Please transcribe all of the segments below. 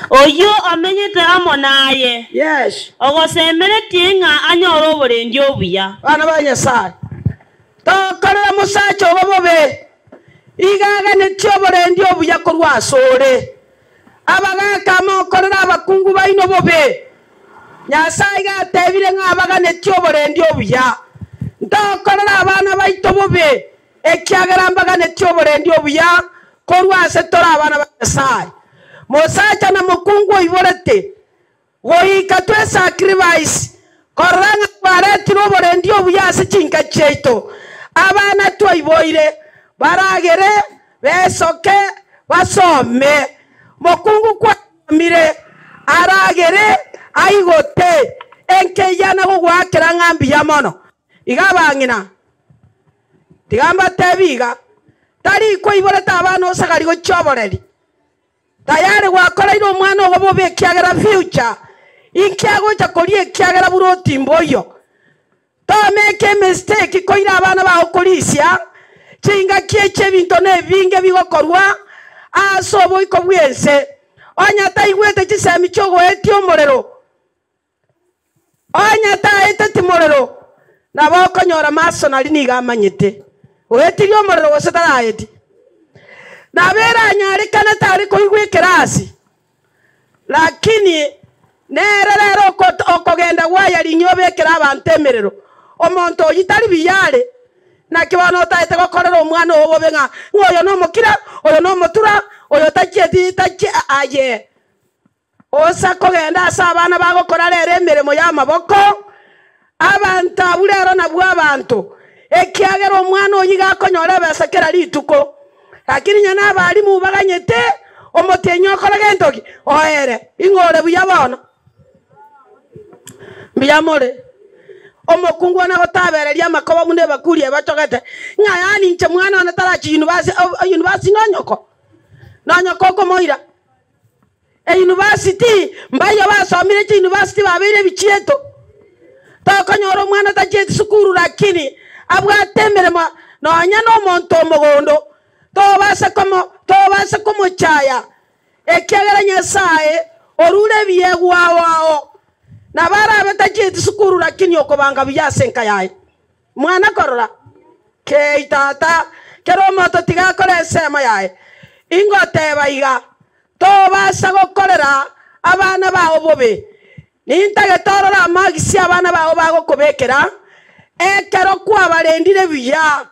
Oyo amenyete amo naye. Yes. Ogosembere tinga anyoro oborendi obuya. Bana ba Nyasaye. Tokorera musacha obobobe. Igaga ne tyoborendi obuya korwa asore. Abagaka mokorera abakungu baino bobe. Nyasaye gatebire ng'abaga ne tyoborendi obuya. Tokorera abana baito bobe. Ekiagera mbaga ne tyoborendi obuya korwa asetora abana ba Nyasaye. Musacha na mukungu oiborete. Goika twe sacrifice. Koranga bareti roborendi obuya ase chinka cheito. Abana twoiboire baragere besoke basome. Mukungu kwa mire aragere aigote enke yana gugwakera ngambi ya mono. Igabangina. Tigamba tebiga. Tari ko iboreta abana osagari go choboreri. Tayari wakoraire omwana obobe kiagera future. Inkiago chakorie kiagera buroti mboyo. To make a mistake koira abana ba okorisia. Chinga kieche binto ne binge bigokorwa. Asobo ikobwense. Onya taigwete chisemi chogo eti omorero. Onya ta eti morero. Na bakonyora maso nali nigamanyete. Oetiri omorero gosetara eti. Na vera nyari kana tari koigwe kerasi. Lakini nerero okogenda waya linyobe kera abantemerero. Omonto oyitari biyale. Na kiwano taite gokorera omwana obobenga. Oyo no mokira, oyo no motura, oyo tachieti aye. Osa kogenda asa abana bagokora rere emirimo y'amaboko. Abantu abulero nabwo abantu. Ekiagera omwana oyiga akonyora besakera lituko. Lakini nyana abalimu baganyete omotenyo okora gentoki oere ingore buyabona biyamore omokungu na gotabereria makoba munde bakurie bachogete ngayani nche mwana ona tarachi university nonyoko komoira university mbayo basomire chi university babire bichieto takonyoro mwana tacheti sukuru lakini abwatemere nonya no monto omogondo tobase como chaya ekiagera Nyasaye orure biegwa wao na bara betacheti sukuru lakini okobanga biyasenka yaye mwana korora ke tata kero moto tiga kore sema yaye ingote baiga tobase gokorera abana bawo bobe nintage torora magisi abana bawo bagokobekera ekero kwa barendire biya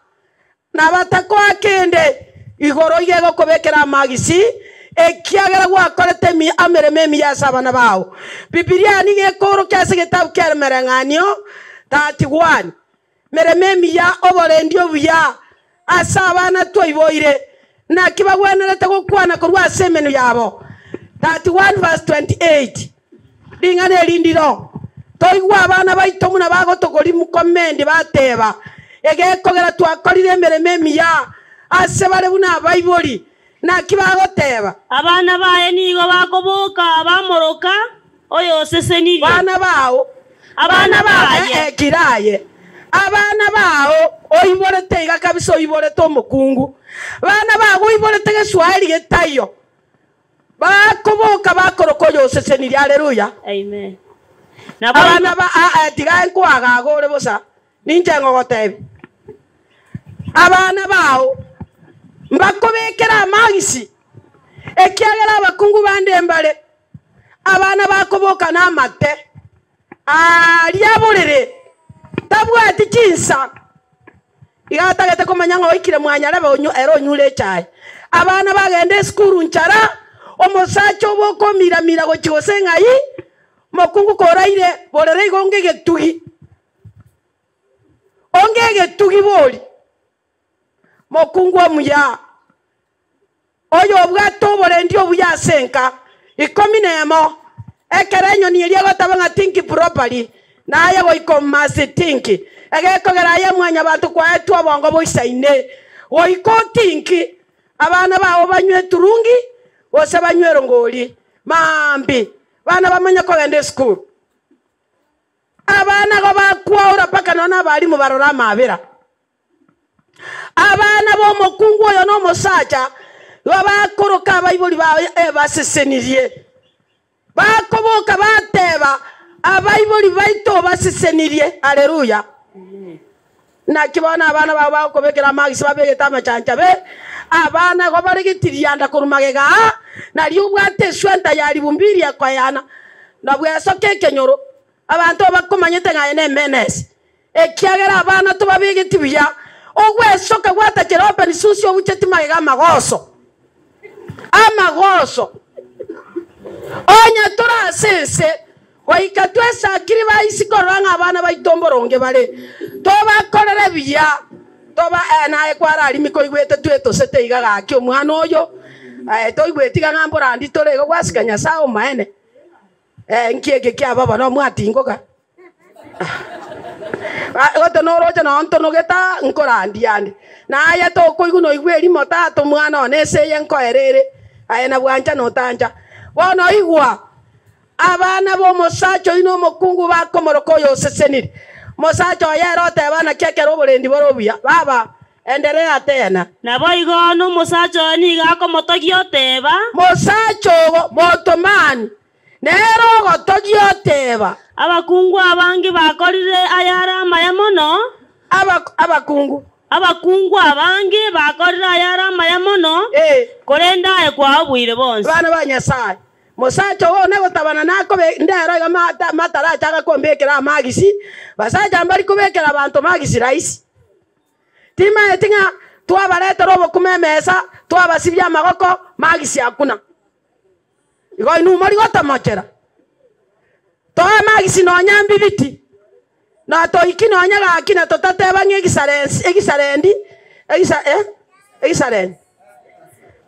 na batakwa kende igoro yego kobekera magisi ekiagera gwakorete mi amereme mi yasabana bawo Biblia ni gekoro kyase getabu kermeranganyo 31 mereme mi ya oborendio buya asabana twoiboire na kibagwenerete gokwana korwa semeno yabo 31 verse 28 dingane lindiro toigwa abana baito muna bagotogori mukomendi bateba egekogera twakorire mereme mi ya asebare buna baibori na kibagoteba abana bae nigo bakoboka bamoroka oyo seseniri abana bawo abana bae kiraye abana bawo oiborete iga kabisa oiborete omukungu abana bawo oiborete geswahili getayo bakoboka bakorokoyo seseniri haleluya amen na abana ba tiga nkwaga gore bosa ninje ngogotebi abana bawo mbakobekera amagisi ekiagera abakungu bandembale abana bakoboka n'amate aliaburire tabwati kinsa igatagete komanya ngo ikire mwanyara bonyo ero nyure chai abana bagende skuru nchara omosacho boko miramira go chigose ngai mokungu koraire borere igonge getugi onge getugi boli mokungu omuya oyo bwato borendi obuya senka ikominemo ekerenyo ni eliago tabanga tinki properly na ayo ikomase tinki egekogera ye mwanya bantu kwa etu abongo boisaine oiko tinki abana bawo banywe turungi bose banywero ngoli mambi bana bamanya kogende school abana go bakwaura paka nona bali mu barora mabera abana bo mokungu oyo no mosacha bakoroka abaibori bawe basesenirie bakoboka bateba abaibori baito basesenirie. Haleluya. Na kibona abana bawe bakobekera magisi babegeta amachancha be abana go barigitirianda kurumagega na riubwate swenta yari bumbiri akwayana na bweso kekenyoro abantu bakomanyete ngayene menes ekiagera abana tubabigitibya ogwesoka gwatakera open susi obucheti magega amagoso onya turasese waikatwesa kiri baisikoranga abana baitomboronge bare tobakorere biya toba naye kwara alimiko igwete tweto sete igaga ki omwana oyo toigwetiga ngambora ndi torego gwasikanya sao maene nkiege kya baba no mwatingoga goto no roje no ntono geta nkorandi yandi naye to koiguno igweri motato mwana onese yenkoerere ayena bwanja no tanja bono igwa abana bo mosacho ino mokungu bakomoroko yo seseniri mosacho yerote abana kekero oborendi borobia baba endelea tena nabo igono mosacho ni gakomotogio teba mosacho motomani nero gotogio teba abakungu abangi bakorire ayara maya mono abakungu abangi bakorire ayara maya mono korenda ekwa obwire bonse bana banyasaye mosacho wone gotabana nako ndero iga matara chaka kombekera amagisi basaja mbali kubekera abantu magisi raisi tima etinga twabareta robo kumemesa twabasibya amagoko magisi akuna igo inu mari gotamachera to magisi no nyambi biti na to ikino nyaga akina to tateba ngegisarendi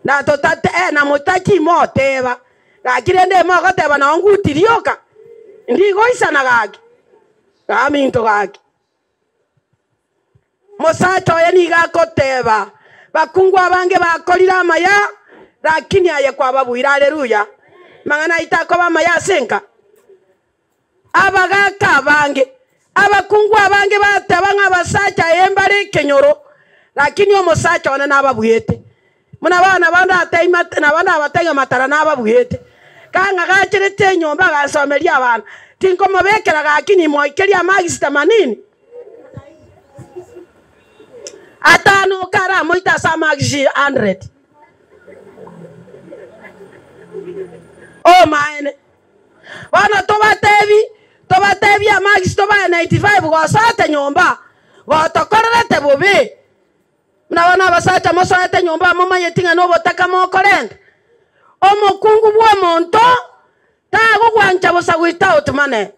na to tate na mutaki moteba gakirende mo goteba na ngutirioka ndigo isana gaki gaminto gaki mosacho yeni gakoteba bakungu abange bakorira amaya lakini aye kwa babuira. Haleluya. Mangana itako bamaya senka abagaka abange abakungu abange bateba ngabasacha embare kenyoro lakini omosacha ona nababuyete muna bana banda atema na bana abatega matara nababuyete kanga gachirete nyomba gasomeria abana tinko mobekera gakini moikeria magisi 80 atano kara moita sa magisi 100 oh maene bana tobatebi amagisi toba 95 gosate nyomba botokorete bobe muna bana basacha mosate nyomba mama yetinga no botaka mokorende omokungu bwa monto tago gwancha bosa gwita otumane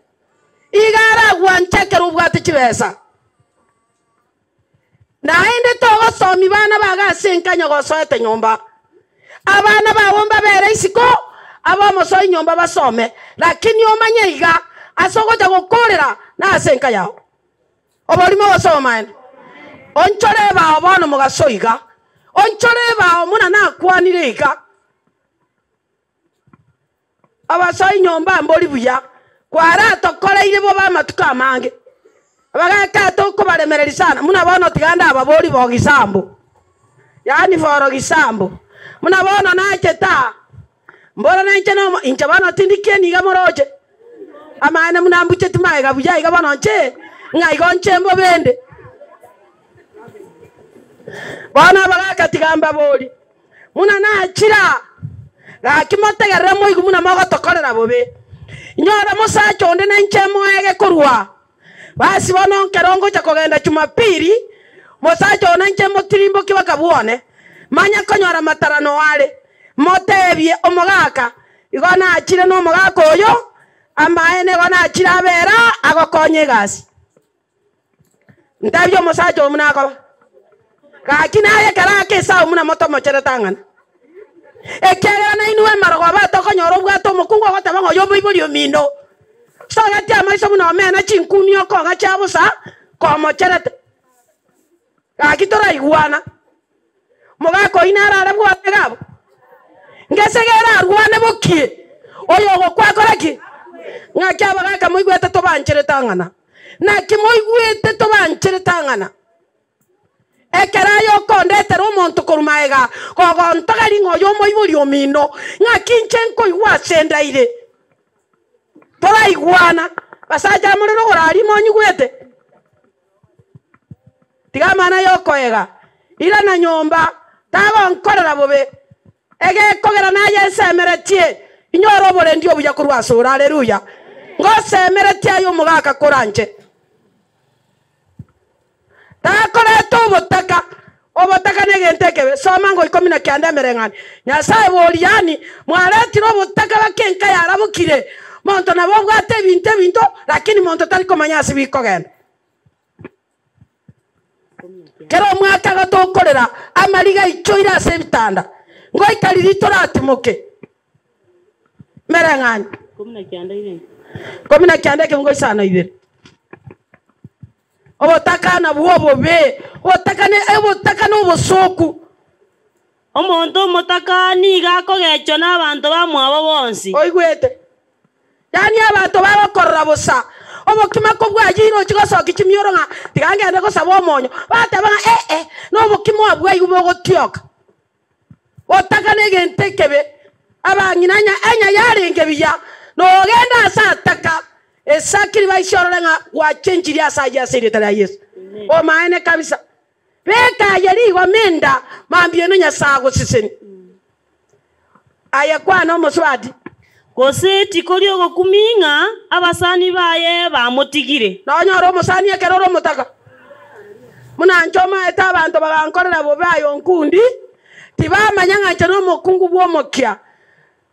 igara gwancha keru bwate kibesa na inde togo somi bana baga senkanya gosoete nyomba abana babomba bere isiko abo moso nyomba basome lakini omanye iga asogoja gokorera na senka yao obolimo basoma ene onchore ba abono mugasoiga onchore ba omuna na kwanire iga abasoi nyomba mboli buya kwara tokoreire bo bamatuka mange abagaka toko baremereri sana muna bono tiganda ababoli bo gisambo yani foro gisambo muna bono na cheta mbora na ncheno incha bano tindikie ni gamoroje amana muna mbuche timaga buya iga bano nche ngai gonche mbo bende bana abagaka tigamba boli muna na chira gakimotegera moigu muna mago tokorera bobe nyora mosacho onde na nchemo ege kurwa basi bono kerongo cha kogenda Jumapili mosacho ona nchemo tirimbo kibakabuone manya konyora matarano wale motebie omogaka igona achire no mogaka oyo amaene gona achire abera agokonye gasi ndabyo mosacho muna ko gakina ye karake sa muna moto mochere tangana ekera na inwe margo batoko nyoro bwato mukungu gotaba ngo yo bibolio mino so gati amaiso muno mena chinkunio ko gachabusa ko mocherete gakitora iguana mogako inara bwate gabo ngesegera arwane bokie oyo go kwakoraki ngakya bagaka moigwete to banchere tangana na kimoigwete to banchere tangana ekerayo kondetera omonto korumaega gogontagari ng'oyo moibori omino ng'akinche nkoigwa asendaire toraigwana basacha morero gorari monyigwete tiga mana yokoega ira na nyomba tagonkorera bobe egekogera naye nsemeretie inyora oborendi obuya korwa asora haleluya ngosemeretie ayo omogaka koranche takoreta obotaka negente ekebe soma ngo 19 mereng'ani nyasaye boriani mwaretire obotaka bakenka yarabukire monto nabo bwate ebinto lakini monto tari komanya ase bikogenda kero omwaka gotokorera amariga ichoire ase ebitanda ngoikariri toratimoke mereng'ani 19 eke ngoisana ibere obotaka na bwobobe obotaka n'obosoku omonto omotaka niga akogecho n'abanto bamwabo bonsi oigwete yani abantu babakorera bosa obokima kobwajire ochigosoki chimioro ng'a tigangende gosaba omonyo batebanga n'obokima obwaigu bogotioka otaka negente kebe abang'ina enya yarenge biya nogenda ase ataka esakiri baishorore ng'a gwachenjiri asaji aseretera Yesu omaene kabisa beka yerigo menda mambieno nyasaye gosiseni aya kwana omoswati gose tikori ogokuminga abasani baye bamotigire nonyora omosani ekerora omotaka munanchoma eta abantu bagankorera bobe ayo nkundi tibamanya ng'ancha n'omokungu bw'omokia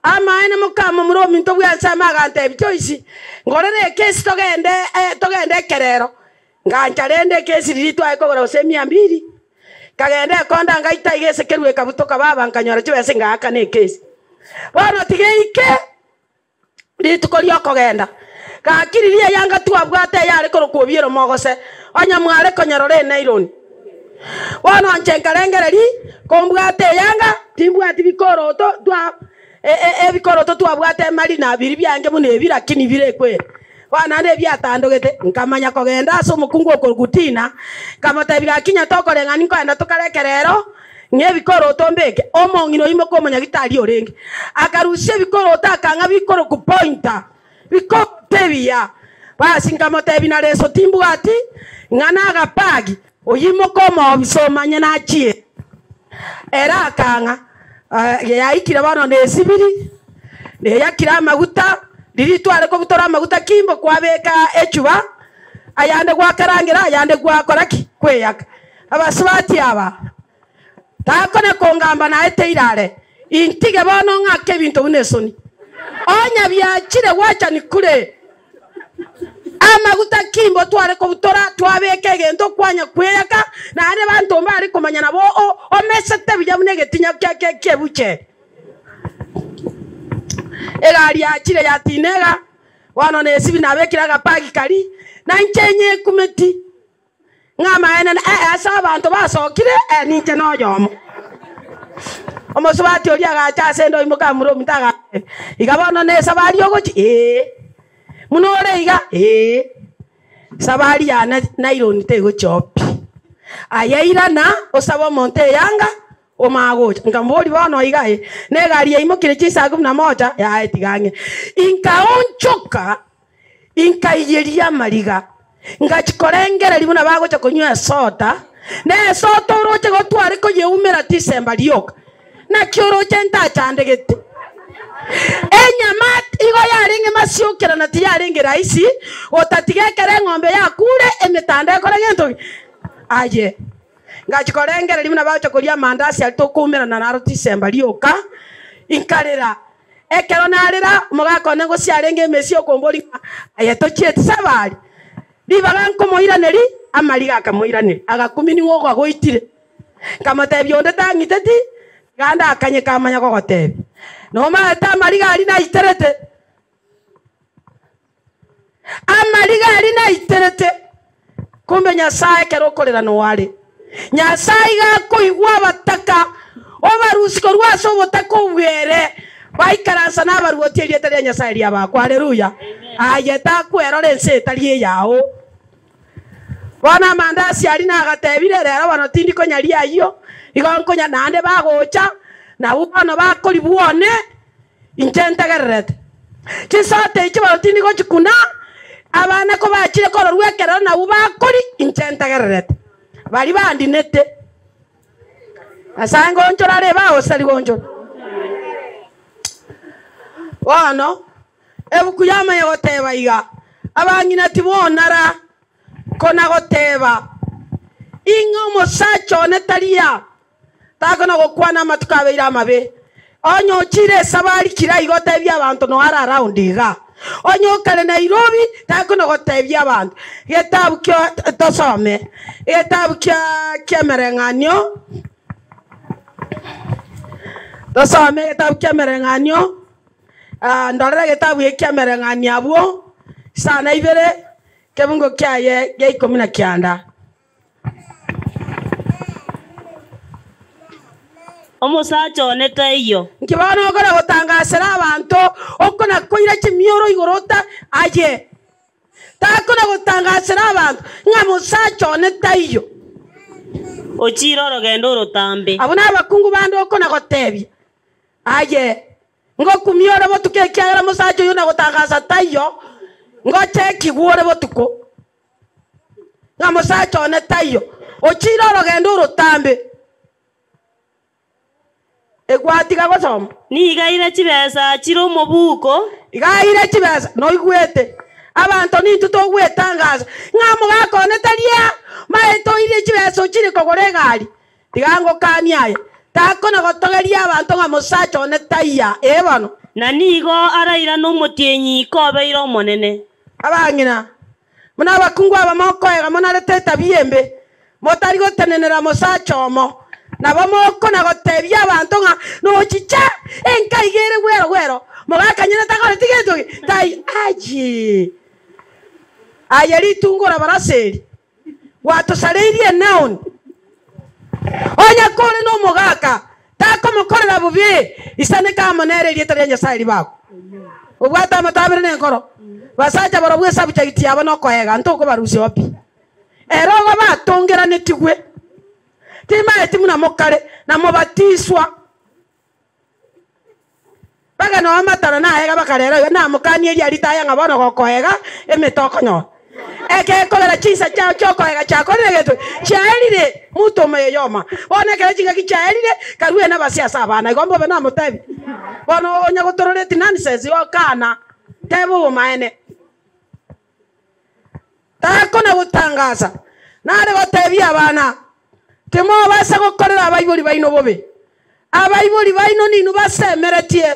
amaene mukama muri ominto bwansama agantebia choisi ngorere ekesi togende ekerero ngancha rende ekesi riri twaekogora gose 200 kagende ekonda ngaita igese kerwe kabutoka baba nkanyora chibese ngaka na ekesi bono tigeike ritukoria okogenda gakiririe yanga twabwate yare korokuobiero mogose onya mware konyerore nairon bono nchenkarengereri kombwate yanga timbwati bikoroto twa ebikoroto twabwate mari na biri byange munebi lakini birekwe wana ne byatandogete nkamanya kogenda ase omokungu okogutina kamotebiga kinya tokoreng'ani nkoenda tokarekerero ng'ebikoroto mbeke omong'ino imo komonya gitari orenge akarusia ebikoroto akang'a bikoroku pointa bikotebia basi nkamotebi na reso timbwati ng'ana agapagi oyimo komobisomanye nachie era akang'a yaikire bono nesibiri neyakire amaguta riri tware kobutora amaguta kimbo kwabeka echuba ayande gwakarangira ayande gwakoraki kweyaka abasubati aba takone kongamba na eteirare intige bono ng'ake bintu bunesoni onya byachire wacha nikure amaguta kimbo tware kobutora twabeka egento kwanya kweyaka nane bantu mbari komanya nabo omesete bijamune getinya kebuche egari achire yatinega wano nesibi nabekira agapagi kari nanchenye kumeti ng'ama ene asa abantu basokire ninche noyomo omosubati oria agacha asendo imoka muro mitaga igabono ne sabari ogochi munore iga sabari ya nairon tego chopi ayairana osabo monte yanga omagocha ngambori bono iga ne gari imokire chisa 11 ya etigange inkaonchoka inkaiyeria mariga ngachikorengera libuna bagocha kunywa soda ne soda oroche gotware ko yeumera December rioka na kyoroche ntachandegete enyamat igo yaringe masiokera na tiyaringe raisi otatigekere ng'ombe yakure emitanda ekora gento aye ngachikorengera libuna bagocha kuria mandasi alitokumera na naro December rioka inkarera ekero narera mugakone go siarenge mesi okombori ayetochiete sabari libaganko moiraneri amaliga akamoiraneri agakumini wogo agoitire kamatebia onde tangiteti ganda akanye kamanya gogotebi no mata amaliga ali na iterete amaliga ali na iterete kumbe nyasaye kero korera no wale nyasaye gakoigwa bataka obarusiko rwaso botako ubere baikaransa n'abaruotie rietare nyasaye ria bakwa haleluya ayeta kwerore nse tari yao bona mandasi ali nagatebire rero bano tindi konyaria iyo igonkonya nande bagocha na bano bakori buone incentegererete chisote ichi bano tindi gochikuna abana ko bachire koro rwekera na bakori incentegererete bali bandinete asango onchora re bawo sali gonchora wano ebukuyama yogoteba iga abangina tibonara kona goteba ingo mosacho netaria takona gokwana matukabeira amabe onyo chire sabari kira igotebia abantu no ara around iga onyo kale Nairobi takona gotebia abantu getabu kyo tosome getabu kya merenganyo tosome getabu kya merenganyo ndorere getabu kya merengania abo sana ibere kebungo kyaye ge 19 omusacha onete iyo nkibana okora gotangasira abantu okona koira chimioro igorota aye takona gotangasira abantu nga musacha onete iyo ochiro rogendo rotambe abuna abakungu bandi okona gotebia aye ngo kumiora botuke kyara musacha yona gotangasa tayo ngo cheki gwore botuko nga musacha onete iyo ochiro rogendo rotambe egwatiga gosoma ni igaire chibesa chiro mobuko igaire chibesa no igwete abantu ni tutogwetangaza ngamo gakone taria maito ire chibesa chiri kogore gari tigango kaniaye takona gotogeria abantu nga musacha one taiya ebano na nigo araira no mutienyi kobeiro monene abangina muna bakungu abamoko ega muna reteta biembe motari gotenenera musacha omo na bamoko na gotebia abantu nga no chicha enkaigere gwero mogakanyina takore tigeto tai aji ayeri tungora baraseri watu sareirie naon onya kore no mogaka takomo korera bubi isane kama nere rietare nya sari bako ubwata matabere ne nkoro basacha barabwe sabucha gitiaba no koega ntoko barusi opi ero batongera netigwe tima etimuna mokare na mobatiswa baga no amatara na hega bakarera na mokani eri aritaya ngabona gokoega emetoko nyo eke kolera chisa chao chokoega chako regeto chaerire muto meyoma one kera chinga kichaerire karuwe na basiasa bana igombo bana motebi bono onya gotororeti nonsense yo kana tebo maene takona gutangaza nare gotebi abana temo basa gokorera abayibori baino bobe abayibori baino ninu basemeretie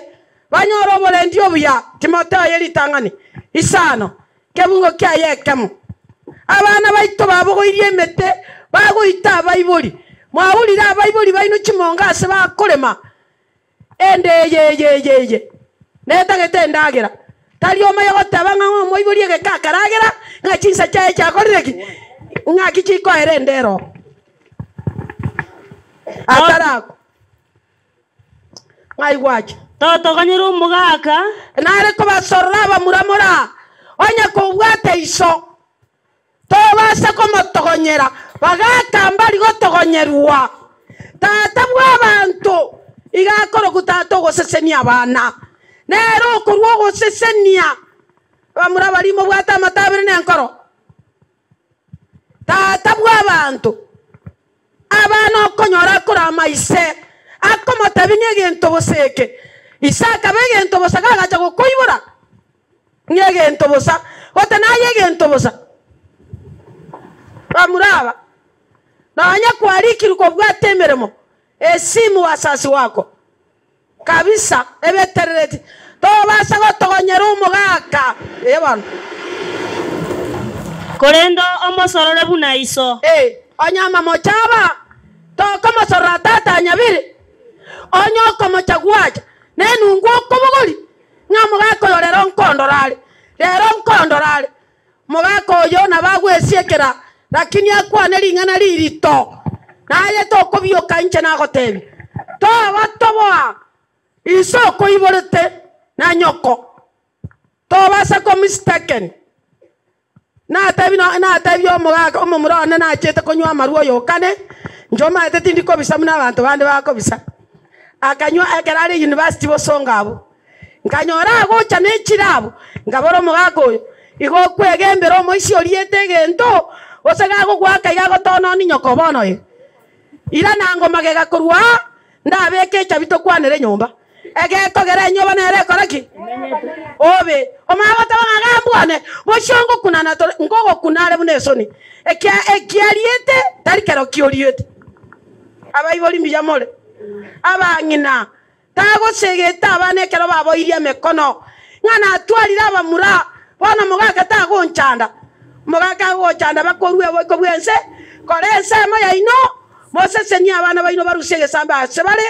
banyoro bolendi obuya Timotheo yeri tangani isano kebungo kyaye kemu abana baito babogoirie mete bagoita abayibori mwahurira abayibori baino chimonga ase bakorema ende ye neta getendagera tari omaye gotaba ng'o moibori egekakaragera nga chinsa chae chakorireki nga kichiko erendero atarako ngai wacho toto kanyiro mugaka nare ko basorra bamuramura onya ko bwate iso to basa ko motogonyera bagaka mbali gotogonyerwa tata bw'abantu igakoro kutato gosesenia abana nero kurwo gosesenia bamura barimo bwata matabire nenkoro tata bw'abantu abana okonyora kurama ise akomotabinye gento boseke isaka begento bosaka gacha gokoibora nyegento bosa otanaye gento bosa bamuraba nanya kwarikiruko bwatemeremo esimu wasasi wako kabisa ebeterereti to basa gotogonyera umugaka ebana korendo omosorore buna iso onyama mochaba to como sorratata nyabiri onyo como chagwacha nenu ngoko bogori nyamugako yorero nkondorale mugako yo na bagwesiekera lakini akwane lingana lirito naye to kobioka inche na gotebi to batoboa isoko iborete na nyoko to basa ko mistaken na tabi omugaka omomurone na chete konywa maruo yokane njoma ete tindi kobisa muna abantu bande bakobisa akanywa ekerari university bosongabo nkanyora agocha nechirabo ngaboro omugaka oyo igo kwegembera omoisi oriete gento osega gogwaka igago tono ni nyoko bono ye ira nango magega kurwa ndabeke chabito kwanere nyomba egekogera nyoba nere koraki obe omagota bagambwane boshongo kunana to ngogo kunare bunesoni ekiariete tarikero kioriete abaiboli mbijamole abangina tago segeta abanekero baboiria mekono ngana atwarira abamura bona mugaka tago nchanda mugaka go chanda bakorwe boiko bwense korense moya ino mosese ni abana baino barusege samba sebale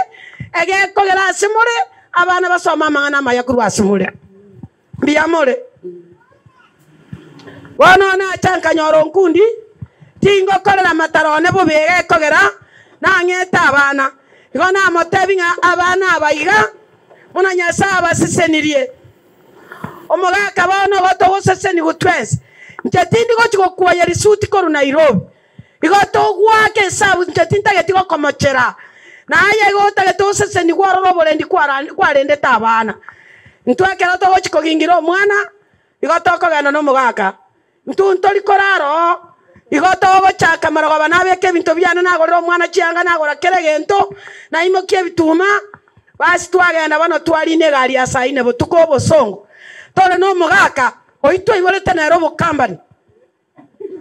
egekogera simule abana basoma mangana maya kurwa simule mbiyamole bona na chanka nyoro nkundi tingo korera matarone bubege kogera na ngeta abana igona motebinga abana abayiga muna nyasa abasesenirie omugaka bono goto goseseni gutwese ntetindi gochiko kwa yarisuti koru Nairobi igoto gwake sabu ntetinta getiko komochera na aye gota getoseseni gwaroro borendi kwarende tabana ntwekera to gochiko gingiro mwana igoto kogana no mugaka ntuntori koraro igoto gochaka marogo bana beke bintu byana nagorero mwana chianga nagora keregento na imokie bituma basi twagenda bano twarine gari asaine botuko bosongo tore no mugaka oitwa iborete Nairobi company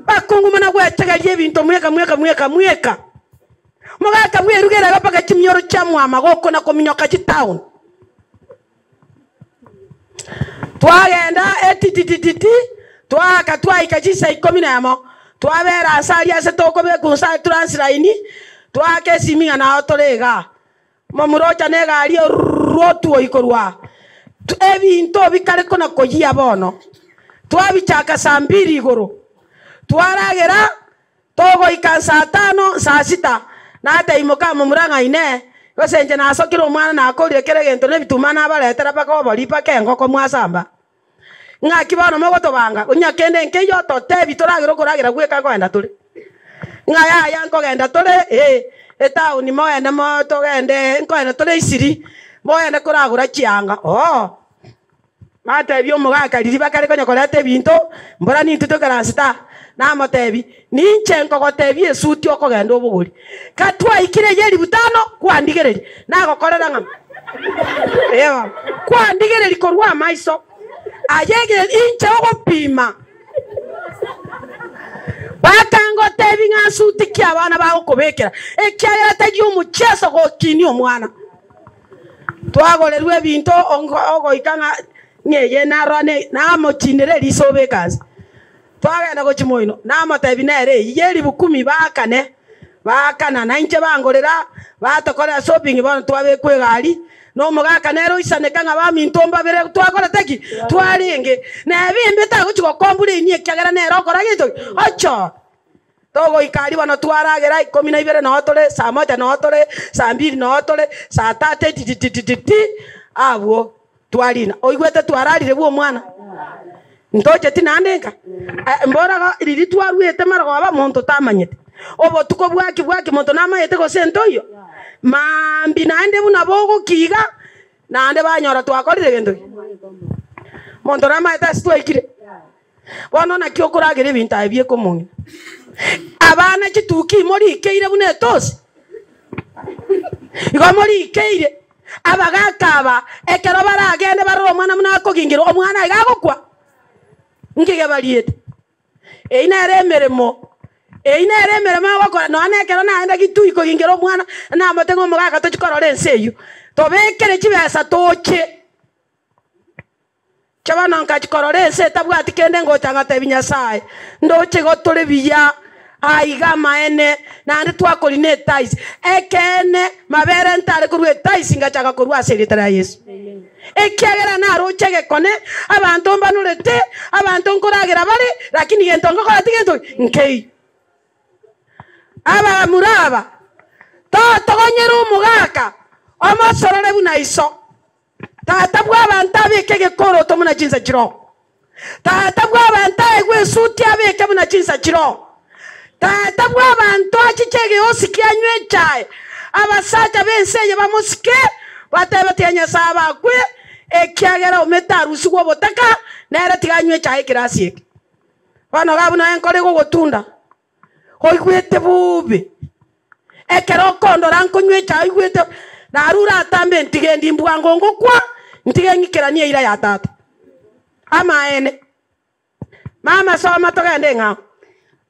bakungumana gwetegerie bintu mweka mugaka bwerugera gapaka chimyoro cha mwama goko na kominyoka chi town twagenda etitititi twaka twaika chisa 11 twabera asali ase toko bekunsa transline twake siminga na otorega momurocha negari rotu oikorwa ebintu bikare kona koyia bono twabichaka saa 2 igoro twaragera togo ikansa 5 saa 6 na ate imoka mumuranga ine gosenje na sokiro mwana na akorire kere gento ne bitumana baletera paka bori paka ngoko mwasamba ngaki bono mogotobanga unyakende nkeyo totebi toragiro koragira gweka kwenda tuli ngaya yanko genda tole etauni moyende mo togende nkoenda tole isiri moyende koragura chianga mate byo mugaka ririba kare konyo kolete binto mbora ni ntuto karasita na motebi ninche nkogotebi esuti okogenda obuguri katwa ikire yeri butano kwandigereri nago korera ngam ewa kwandigereri korwa maiso ayege inche ogopima bakango tebi ngasuti kya bana bago kobekera ekyaya tajyo mucheso gokini omwana twagolerwe binto ogo ikanga ngeye narane na mochinere lisobe kazi twagenda go chimoino na motebi nere yeri 10 bakana na inche bangorera batokorera shopping bono twabe kwegari no mugaka nero isane kanga ba mintomba bere twakora teki twaringe na bimbe ta gochiko kombure ni kyagera nero kora gito ocho togo ikari bano twaragera 12 no tole saa 1 no tole saa 2 no tole saa 3 abo twarina oigwete twararire bwo mwana ntoche tinandenga mbora riri twarwete marago aba muntu tamanyete obo tuko bwaki muntu namayete go sentoyo mambi nande buna bogo kiga nande banyora twakorire gendo muntu namayete stwaikire bono nakyo kuragire ibintu abye komunye abana kituki muri keire bune tosi igo muri keire abagakaba ekero baragende baro mwana munako gingiro omwana igagokwa ngige bariete eineremeremo wakora no anekero naenda gituiko gingiro mwana na matengo mugaka tochikorore enseyu tobekere chibesa toche chabana nkachikorore ense tabwati kende ngochanga tebinya sai ndoche gotore biya aiga maene na ndi twakorine tais ekene mabere ntare kurwe tais ngachaga kurwa seritara Yesu ekyagera na rochege kone abantu mbanurete abantu nkoragira bari lakini gento ngokora tigento nkei aba muraba togonyera umugaka omosorore buna iso tata bwa abantu abekege koro to muna jinza jiro tata bwa abantu egwe suti abeke buna chinsa chiro tata bwa abantu achichege osikia nywe chai abasaja benseye bamusike batebatenya saba kwe ekyagera ometarusi gwo botaka nere tiganywe chai kirasi bano gabuna enkore go gotunda hoigwete bubi ekero kondo rankonywe chai gwete narura atambe ntigendi mbwango kwa ntigengikirania ira ya tata ama ene mama soma togende nga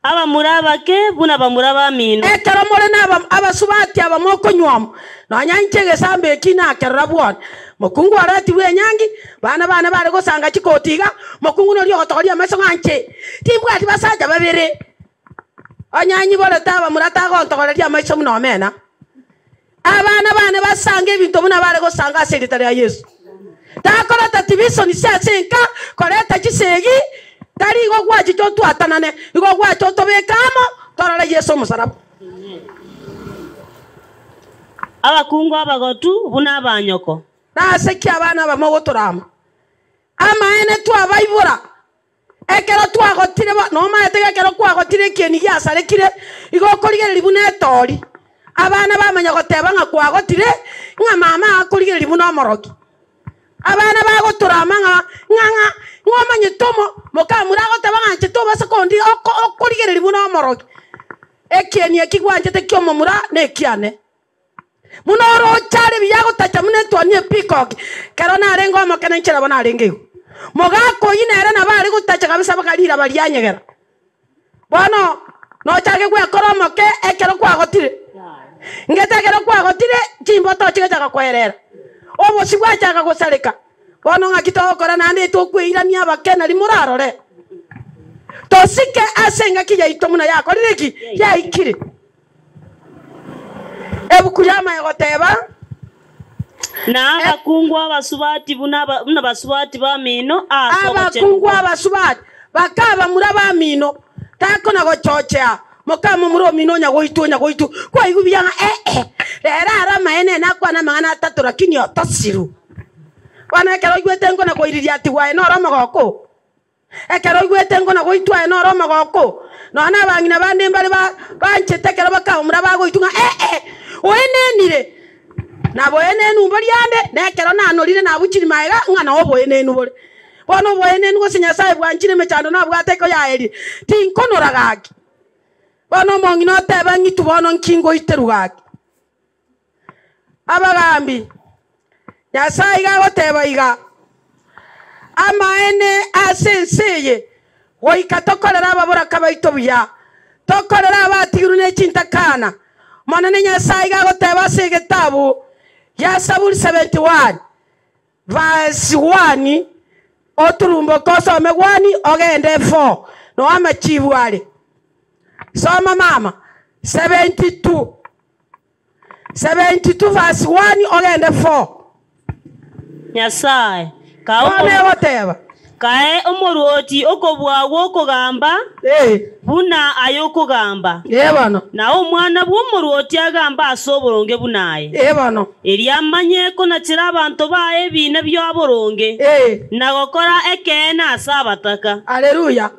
aba murabake buna bamuraba mino ekero more na abasubati abamoko nywamo nanyanchege sambe kina kerabwan mokungu arati wenyangi bana bare gosanga chikotiga mokungu no lyo toria maso nganche timbwati basaja babere anyanyi bole taba murata go togoreria maso muno mena abana basanga ebintu buna bare gosanga secretary ya Yesu takora tativiso ni senka koreta chisegi tari go gwachi cho twatanane go gwacho tobekamo torara Yesu musaraba abakungu abagotu buna abanyoko naseki abana bamogotorama ama ene twabaibura ekero twagotire no maete ekero kwagotire kieni giasarekire igokorigereri buna etori abana bamanya goteba nga kwagotire nga mama akorigereri buna omoroki abana bagotorama nga ngomanye tomo mokamura goteba nga nchito basekondi okorigereri buna omoroki ekieni ekigwanjete kyomomura nekiane munoro chare biyago tacha mune twanie peacock kero na rengo mokene nchera bana rengego mogako inera na bari gutacha kabisa bakalira bari yanyegera bono no chage gwe koromoke ekero kwagotire ngetegero kwagotire chimbo to chigacha kwerera obo sigwacha gusareka bono ngakitokora nande to kwirania abakena limurarore tosike asenga kija itomuna yako rireki ya ikire ebukuyama yagoteba na abakungu abasubati buna basubati ba mino abakungu abasubati bakaba muraba mino takona gochochea mokamo muro mino nyagoitu kwa igubiyanga era ara maene nakwa na mangana atatu lakini otasiru bana kero igwetengo na koiriria ati wae no roma goko ekero igwetengo na goitwa no roma goko no na bangina bande mbali banchete kero bakaba muraba goitunga oenenire nabo enenu mbali yande nekero nanolire nabuchiri maega ngana obo enenu bole bono bo enenu gosinya sai bwanchire mechando nabwateko yaeri tinkonoragaki bono mongino teba ngitu bono nkingo iterugaki abagambi yasai ga goteba iga amaene asenseye goikatokorera ababura kabaito buya tokorera abatigiru nechintakana Manane Nyasaye gagoteba segetabu ya Saburi 71 verse 1 oturumbo kosome 1 ogende 4 no amachibwale soma mama 72 verse 1 ogende 4 Nyasaye goteba kae omoruoti okobwawo okogamba buna ayokogamba bano na omwana bw'omoruoti agamba asoboronge bunaye bano eriamanyeko na kira abantu bae bine byaboronge na gokora ekena asabataka haleluya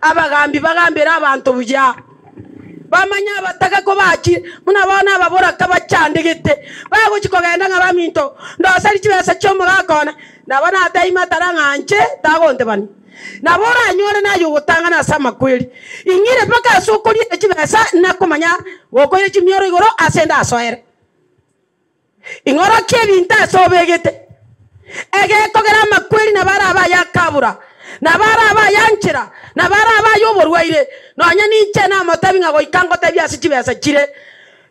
abagambi bagambira abantu bujya bamanya abataka ko baki munabona ababura kabacyandigite bagukikogenda ngabaminto ndosari kibesa cyo mugakona nabona ataima taranganje tagonde bani nabora nyore nayo gutanga na sama kweli ingire paka sokori ekibesa nakomanya wokoye kimyoro igoro asenda asoere ingora kebinta sobegete ege kogera makweli nabara abayakabura nabara abayanchira nabara abayoborwaire nonya ninche na motabi nga goikango tabia sikibesa kire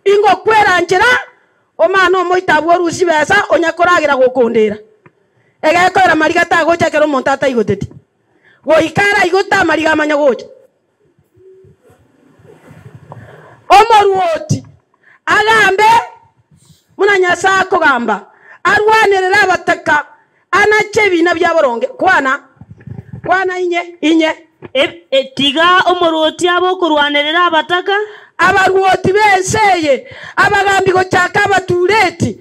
ingo kweranchira omana omoitabwo rusi besa onyakoragira gukundira ege kora mariga ta gochekera omonto ataigoteti goikara igota mariga manya gocha omoruoti agambe muna Nyasaye akogamba arwanerera abataka anachebina byaboronge kwana inye tiga omoruoti abo kurwanerera abataka abaruoti benseye abagambi gochaka abatureti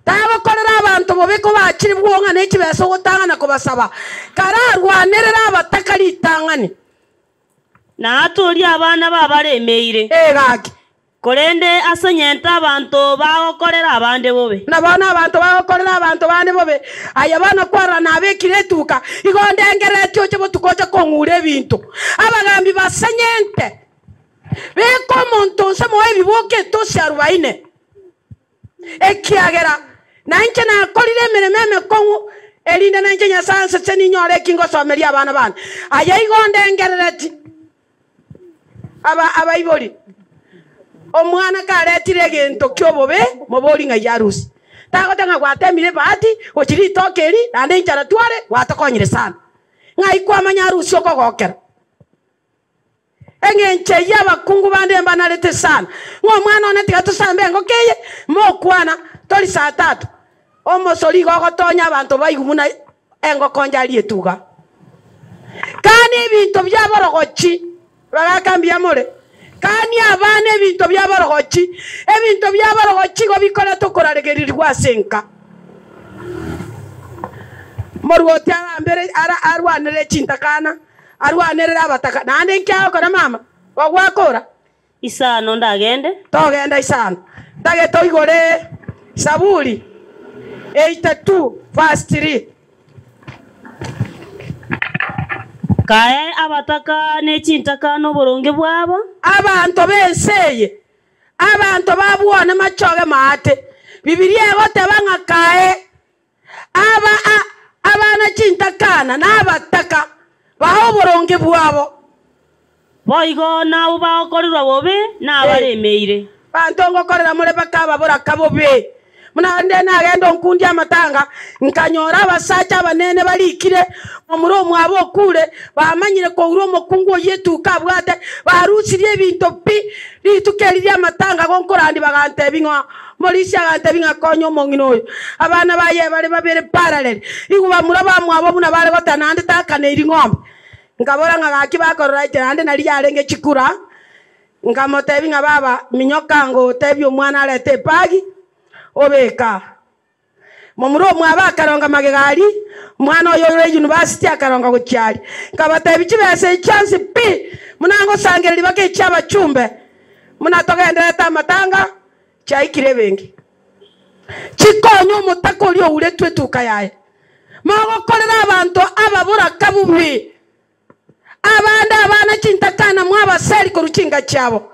tabakorera abantu abantu bobe ko bakiri bwonga n'ekibeso gutangana kubasaba kararwanerera abatakari itangani na aturi abana babaremeire gaki korende asonyenta abantu bagokorera abande bobe nabona abantu bagokorera abantu bande bobe aya bana kwara nabekire tuka igondengere tyo cyo tukoje kongure ebintu abagambi basanyente beko muntu nsemo ebiboke to sharubaine ekiagera nanche na kolire merememe kongu elinde nanche nyasanse tseni nyore kingo someria abana bana aya igondengere ti aba ibori omwana karetire gento kyobobe mobori nga yarusi tagotanga gwatemire bati okiri tokeri nande nchara tware watakonyire sana ngai kwa manyarusi okogokera engenche yabakungu bande mbanarete sana ngomwana one tiga tusambe ngokeye mokwana tori saa 3 omosori gogotonya abantu baigumuna engokonja lietuga kani bintu byaborogochi bagakambia more kani abana ebintu byaborogochi go bikora tokoraregerirwa senka morwoti ambere arwanere chintakana arwanere abataka nande nkyao kora mama wagwakora isano ndagende togenda isano ndage toigore Saburi 82 verse 3 kae abataka n'echintaka n'oboronge bwabo abantu benseye abantu babwona machoge mate Biblia egoteba ng'a kae abana chintakana n'abataka baho oboronge bwabo boigo nabo bagokorirwa bobe n'abaremeire bantu ngokorera muri bakababura kabobe muna nde nagenda nkundi amatanga nkanyora abasacha abanene barikire omuro mwabo kure bamanyire ko uro mukungu yetu kabwate barusirie ebintu pi litukeririe amatanga gonkorandi bagante bingwa molisi agante binga konyo mongino abana baye bari babere parallel iguba muraba mwabo buna bari gotanande takane iri ngombe ngabora ngagaki bakorora iterande nari yarenge chikura ngamotebi nga baba minyokango tebi omwana alete pagi obeka momuro mwaba karonga magegari mwana oyo university akaronga gokyali ngabatebi kibese chance pi munango sangeri bake cyaba chumbe munatogendera matanga chaikire bengi chikonyo mutakoli ouletwe tukayaye magokorera abantu ababura kabubi abana chintakana mwabaseri ko rukinga cyabo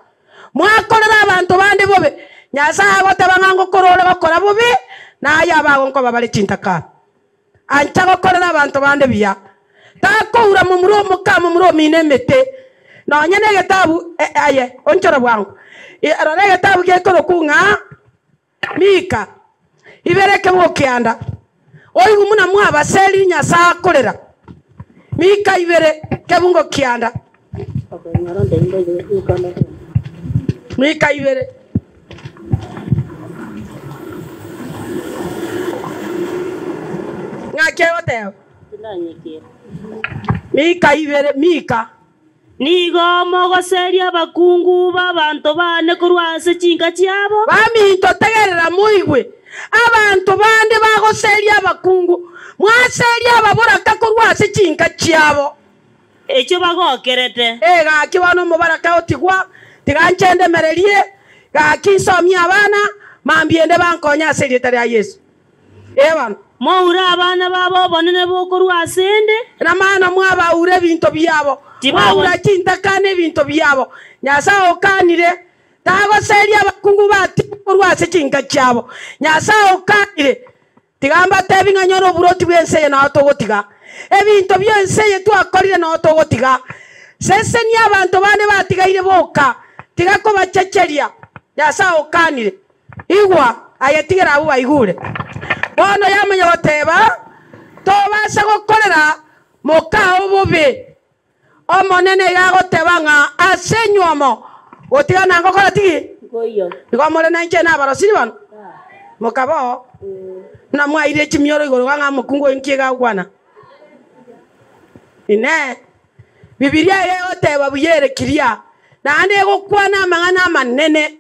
mwakorera abantu bande bobe nyasa gotabango korora bakora bobe naya bago nko babale chintakana ancha gokorera abantu bande biya takura mu muro minemete no nyene getabu aye onchoro bwangu arare getabu ke koro kunga Mika ibereke bokyanda oyigu muna mwabaseri nyasa korera Mika ibere kebungo kianda Mika ibere ngake oteo Mika ibere Mika nigo mogoseria abakungu babantu bane kurwase chinga cyabo baminto tegerera muigwe abantu bande bagoseria abakungu mwaseria ababura kakurwase chinga cyabo echo bagokerete gaki bano mubaraka otigwa tiganchende mererie gaki somya abana mambiende bankonya aserie ya Yesu bano moura abana babo bonene bokurwasende na mana mwaba ure binto byabo mwabura chintakane binto byabo nyasa okanire tago seria abakungu bati kurwase chinga cyabo nyasa okanire tigamba tebinga nyoro buroti bwense na otogotiga ebinto byonse twakorire na otogotiga sese ni abantu bane batigaire boka tigako bachecheria nyasa okanire igwa ayatigera abo bayigure bono yamanya goteba tobasa gokorera mokao bobe omonene gagoteba nga asenywomo gotigana ngokora tigi goyo igomore nanche na barosiri bano mokabo na mwaire chimioro igoro nga mukungu enkiega gwana ine Biblia yegoteba buyere kiria nande gokwana amang'ana amanene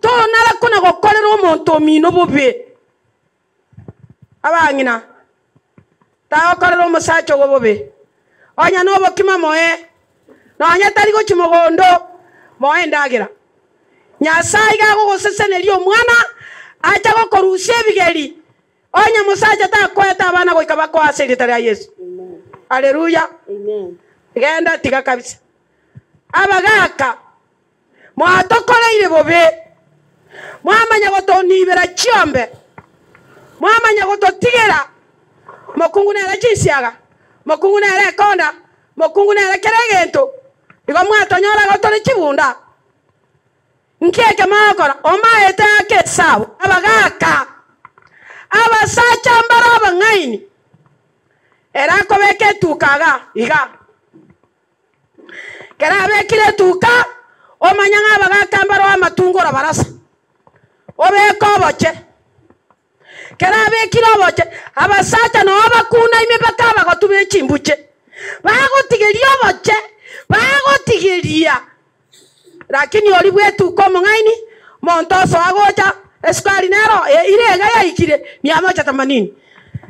to nara kuna gokorera omonto mino bobe abang'ina tagokorera omosacha ogo bobe onya nobokima moe nonya tari gochi mogondo moe endagera Nyasaye gagogoseseneria omwana acha gokorusia ebigeri onya mosacha takweta abana goika bakoase erita ria Yesu. Haleluya. Amen. Genda tiga kabisa. Abagaka mwatokoreire bobe mwamanya gotonibera chiombe mwamanya gototigera mokungu nere chisiaga mokungu nere konda mokungu nere keregento igo mwatonyora gotore chibunda nkeke makora omaete akesabu abagaka abasacha mbara abang'aini era kobeke tukaga iga kera bekire tuka omanyanga abagaka mbara amatungora barasa obeko boche kera bekire boche abasacha no abakuna imebaka bagotube chimbuche bagotigeria boche bagotigeria lakini oli bwetu ko mong'aini montoso agocha eskari nero irega yaikire 180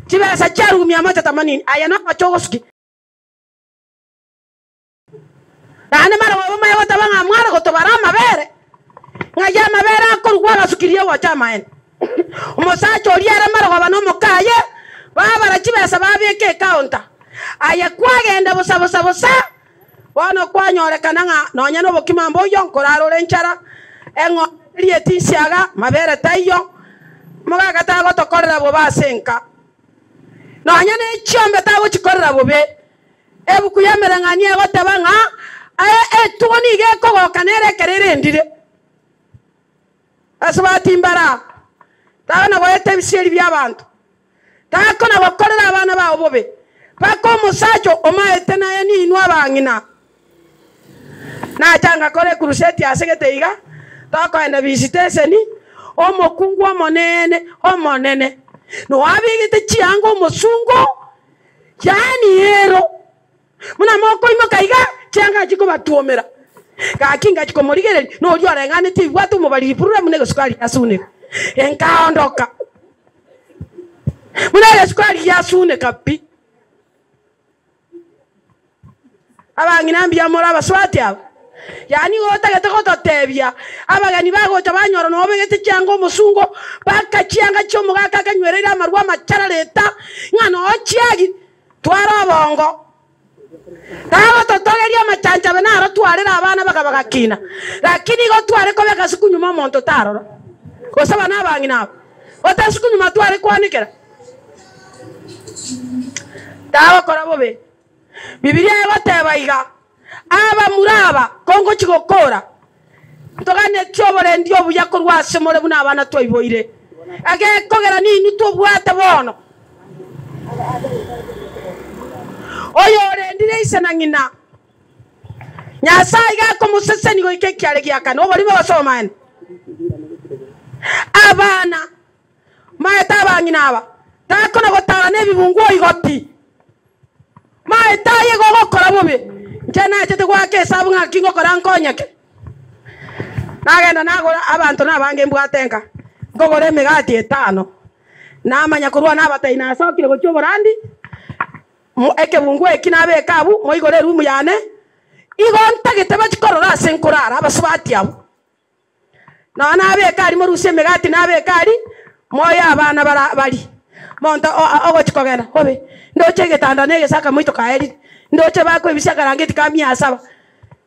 chibesa charu 180 aya no achogoski nane mara wama yota banga mwara gotobara mabere ngaya mabere akorwa gasukirie wacha maen umusacho oliera mara wabano mokaye babara chibesa babeke counter aya kwagenda bosa bono kwanyorekana nga nonya no bokimambo yonkora renchara engo rietisiaga mabere tayo mugaga tago tokorera bo basenka nonya ne chiombe tago chikorera bobe ebuku yamerangania gotebanga tuoni ge kogoka nere kerere ndire asubati mbara taana goete biseri byabantu takona bakorera abana bawo bobe pako musacho omaete naye ni inwa bang'ina na changa kore kuruseti asegete iga takoenda visitation omokungu omonene no abigite chiango mosungo yani ero muna moko imoka iga changa chiko batuomera gakinga chiko morigere no yore ngane ti watu mobali purura munego sukari asune enkaondoka muna sukari yasune kapi abang'ina mbia mora baswati aba yani otagete gototebia abagani bagocha banyora no begete chango musungo baka chianga chomugaka kanywerera amarwa machara leta ngano ochiagi twara bongo tago totogeria machancha benaro twarera abana bagakina lakini go tware ko beka sukunyuma monto taroro kosaba nabang'ina otasukunyuma tware kwanikera tago kora bobe Biblia egoteba iga aba muraba kongo chigokora togane tiobore ndio buya korwa semore buna abana twayiboire age kogera nini tobwate bono oyore ndire isena ngina Nyasaye ga komuseseni go ikekiare giakana obori basoma en abana maeta bang'ina aba takona gotara nebibungu igoti maetaye gogo kora bobe njana chete gwake sabu ngakingo kora nkonyeke nagenda nagora abantu nabange mbwatenga ngogore migati 5 namanya kurwa nabataina sokire gochoborandi eke bungu ekinabe kabu moigore rumu yane igonta giteba chikorora senkurara abasubati abo na abe kali moruse migati nabe kali moya abana bari monta ogo chikogena hobe ndoche getanda nege saka muito kaeri ndoche bako ibisaka rangeti kamia saba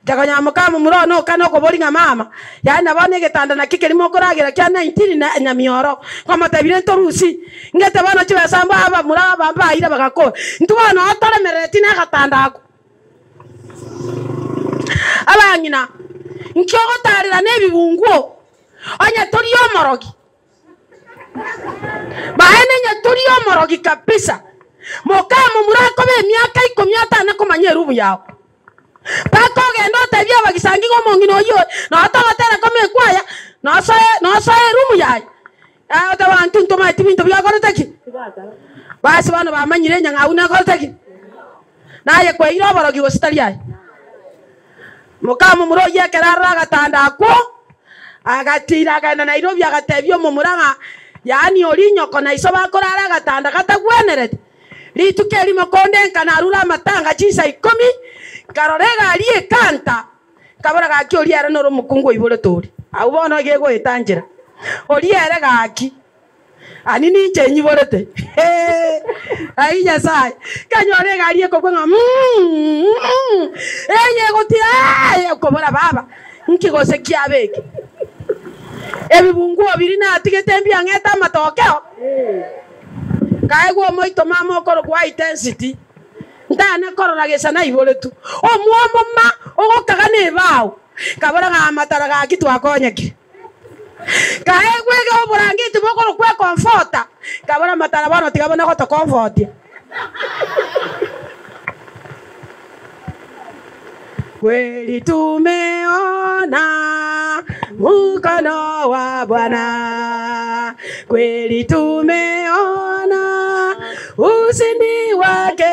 jakanya kama murono kana ko bolinga mama ya na bone getanda na kike limo koragira kya 19 na nyamioro kama tabire ntorusi ngete bana chiba samba aba muraba baira bagako ntubana atore mereti na gatanda ako abang'ina nkyogo tarira nebibunguo onya toriyo morogi baene nya toriyo morogi kabisa mokamo murako be miaka 15 komanya rubu yao pako gendo tebia bagisangi go mongino yo na atotera kome kwaya no soe rumu yai ata bantu ntoma tibinto bya korotaki basi bano bamanyire nya ngauna korotaki naye kwa iro borogi gositari yai mokamo muro ye kerara gatanda ko agatira kana Nairobi agatebio mumuranga yaani oli nyoko na iso bakorara gatanda katagwenerete rituke limo kondenka na rura matanga chisa 10 karorega ali ekanta kabora gaki oli era no mukungu ibore tori au bono gego etangira oli era gaki ani ninje nyiborete ai ya sai kanyore gari ko gwa eye gotia ko bora baba nkigose kiabeke ebibungu obiri na tigete angeta matokeo kaegwo moito mama okoro kwa intensity ndana korora gesana ibore tu omwomoma ogokaga ne bawo kabora ga matara ga kitu akonyeki kaegwe go burangiti bokoro kwa comforta kabora matara bano tigabona go to comfort kweli tumeona mkono wa Bwana, kweli tumeona ushindi wake,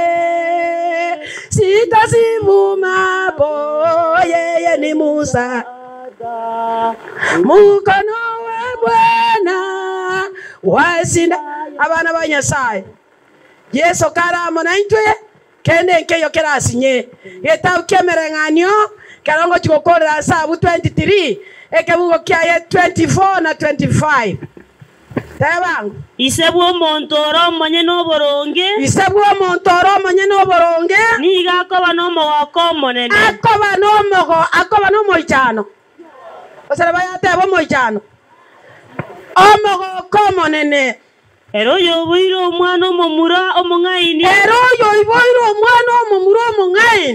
sitasivumapo yeye ni Musa. Mkono wa Bwana washinda abana ba Nyasaye. Yesu karamo na intwe kende nkeyo kerasinye getabu kemerenganyo karongo chikokorera sabu 23 ekebugo kya 24 na 25 tabangu isebwo montoro manye no boronge niga akoba no mogoko monene akoba no moichano osara bayatebo moichano omogoko monene Eroyo boiro omwana omomura omongaini.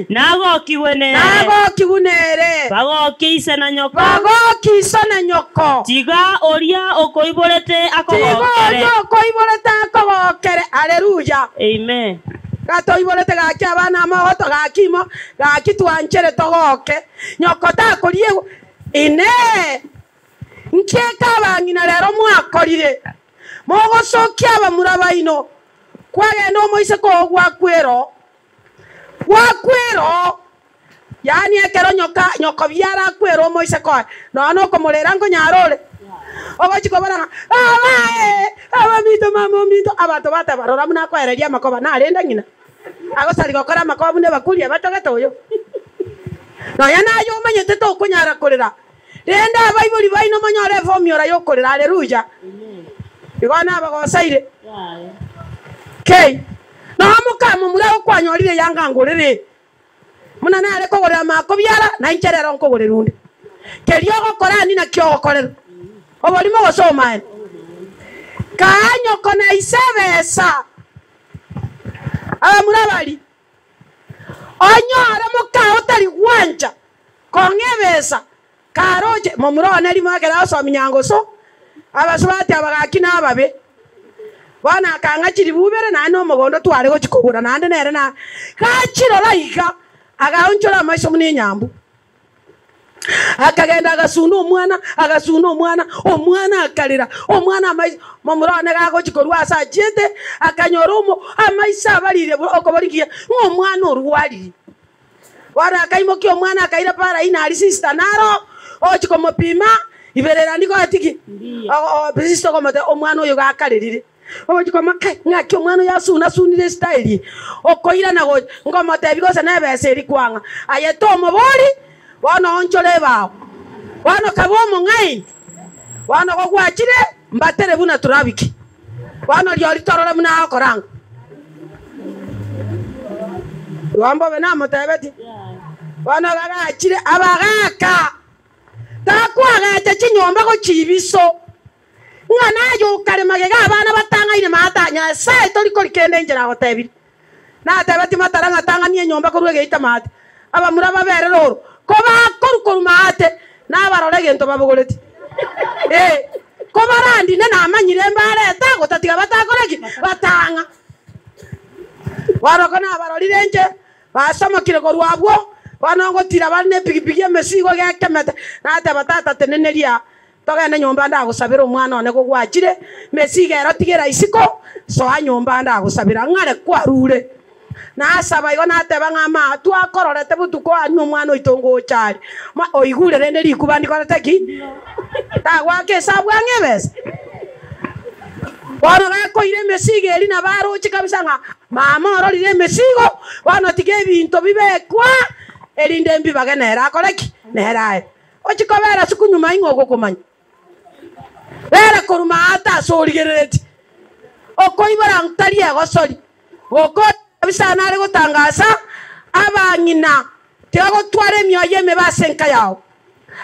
Nago kiwenere. Bago kisa na nyoko. Tiga oria okoiborete akogokere. Haleluya. Amen. Gato iborete gaki abana amagoto gakimo gakitwanchere togoke. Nyoko takorie ine. Nkieka bangina rero mwakorire. Mogo sokia ba murabaino kwage no moise ko gwakwero yani ekero nyoko biara kwero moise ko no ko molerango nyarole ogo chiko bara aba mito mamo mito abato bata barora muna kwereria makoba na arenda ngina ago sari gokora makoba bune bakuria batogete uyo no yana yo manyete to kunyara kurira renda baibuli baino manyore fomiora yo kurira. Haleluya. Igona bagosaire okay no mukamu mura okwanyorire yanga ngorere muna nare kogorera mako byara na incherero nkogorera runde kerio gokora ni na kyo gokorera oborimo gosoma kanyo kona isebesa mura bali onyora muka otari gwanja kongebesa karoje momurone limo akera osomi nyangoso abasubati abagakina ababe bana kanga kiri bubere nane omogondo tware go chikogura nande nere na kachiro laika agaonchola maiso mune nyambu akagenda agasunda omwana akalira omwana maiso momurone gago chikorwa asa jete akanyoromo amaisa abalire okoborikia omwana orwari wara akaimoki omwana akaira para ina ali sister naro ochikomopima iberera ndiko atiki bisisto komate omwana oyo gakarerire obikoma ngaki omwana yasuna sunire style okoira nago ngomate bigose nebese eri kwanga ayeto omobori wana onchole bawo wana kabo mongai wana gogwachire mbatere buna turabiki wana lyori torora muna akoranga wambo bena motebeti wana gagachire abagaka takwaga chinyomba ko chibiso ngana yo karemage ga bana batangaine matanya sai tori kori kende njera gotebi na tebeti mataranga tanganie nyomba ko rwege itamate aba muraba bere roro ko ba koru mate na barore gento babugoreti ko barandi ne namanyire mbare tago tatiga batakoreki batanga waroko na barorire nje basamokire ko rwabwo wanongo tira bane pigipigi mesigo gekemete na ate batata teneneria togene nyomba ndagusabira omwana one gogwachire mesiga erotigera isiko so anyomba ndagusabira ngare kwarure na asaba igo na ate bangama twakororete butuko anyu omwana oitongo chari oigure rende likuba ndikorete ki tagwake sabu angebes bono gakoire mesigo eri na baroche kabisa nga mama ororire mesigo bono tige ebinto bibekwa erinde mbibage nera akoreki nerae ochikobera sukunyuma ingogo kumanya bera kuruma ata asorigereti okoibara ntari egosori goko kabisa nare gotangasa abangina tiago tware myoye mebasenka yao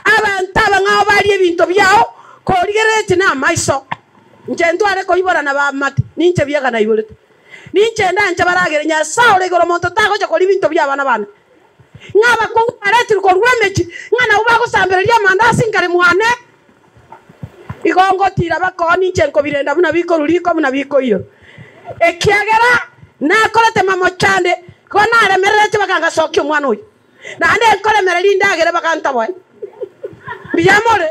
abantu abangao bari ebinto byao korigereti na maiso nje ntware koibara na bamati ninche byaga na iborete ninche ndanje baragere nya saore goro monto tago je kori binto byabana bana ngaba ko areti ko rwemeji ngana uba ko sambereria mandasi ngare mwane igongo tira bakoni nche ko birenda buna biko ruriko buna biko iyo ekiagera na korete mamo chande ko na remerete bakanga sokyo mwana uyu na ande kole mereri ndagere bakanta boy biyamore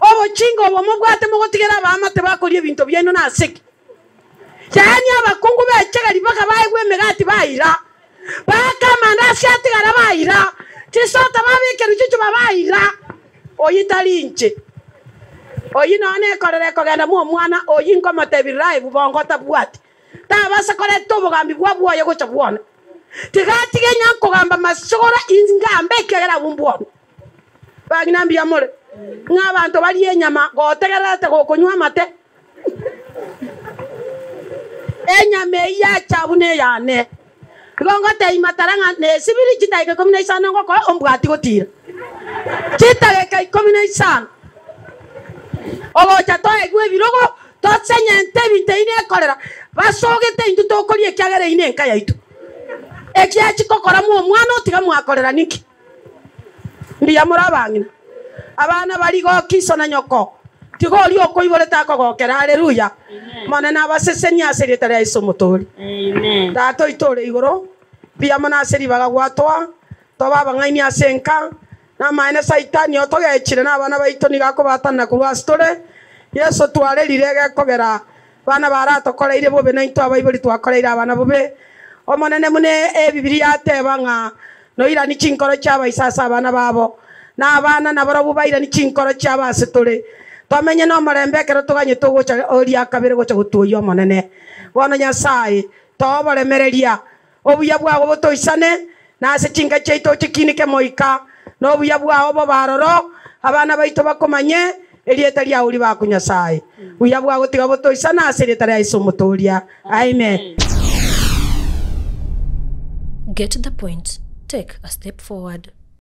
obo chingo obo mugwate mugotigera abamate bakorie ebinto byeno na siki yani abakungu becegari baka baigwe megati baira baka mandasi atigara baira tisota babikeru chichu babaira oyitalinche oyi none korere kogenda mu mwana oyi ngomotebi live bongota bwati tabasa kore tobogambi bwabwoye gocha bwona tigatige nyankogamba masogora ingambe kegera bumbwona baginambi amore ng'abantu bari enyama gotegerete gokonywa amate enyama ya chabune yane gongote imataranga ne sibiri chitaike komine isana ngoko ombwati gotira chitaike komine isana ogocha to egwe birogo to senyente biteine korera basogete intu to korie kyagere ine nka yaitu ekya chikokora mu mwana otiga mwakorera niki ndiya murabangina abana bari go kiso na nyoko tigori okoiboreta akogokera haleluya mona na baseseni aseretare ya Yesu mutori amen tato itore igoro bia mona aseri bagagwatwa to baba ngaini asenka na maene saitani otogechire na abana baitoni gako batana kurwa store Yesu twarerire gekogera bana baratokoreire bobe na into abaibori twakoreire abana bobe omonene mune Biblia atebanga no ira ni chinkoro chaba isasa abana babo na abana na barabu baira ni chinkoro chaba setore twamenye no marembekero tuganye tugocha oria kabere gocha gutuyo monene bono Nyasaye to baremereria obuya bwabo botoisane na ase chinga cheito chikinike moika no buya bwabo bo baroro abana baito bakomanye erieta ria uri ba kunyasaye buya bwabo tiga botoisana ase erieta ria Yesu mutoria amen. Get to the point. Take a step forward.